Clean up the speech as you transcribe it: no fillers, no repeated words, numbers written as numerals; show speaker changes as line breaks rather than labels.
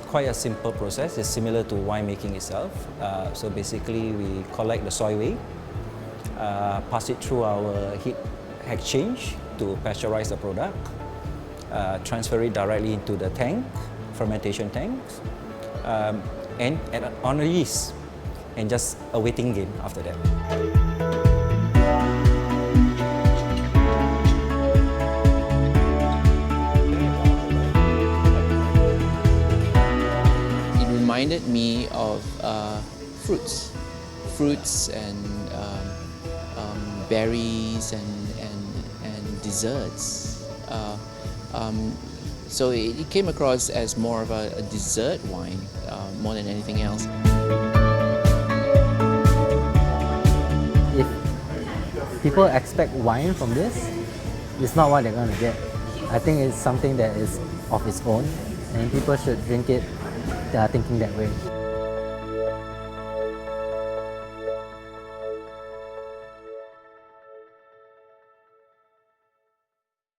quite a simple process. It's similar to winemaking itself. So basically, we collect the soy whey, pass it through our heat exchange to pasteurize the product, transfer it directly into the tank, fermentation tanks, and on a yeast, and just a waiting game after that.
Reminded me of fruits and berries and desserts. So it came across as more of a dessert wine more than anything else.
If people expect wine from this, it's not what they're going to get. I think it's something that is of its own, and people should drink it thinking that way.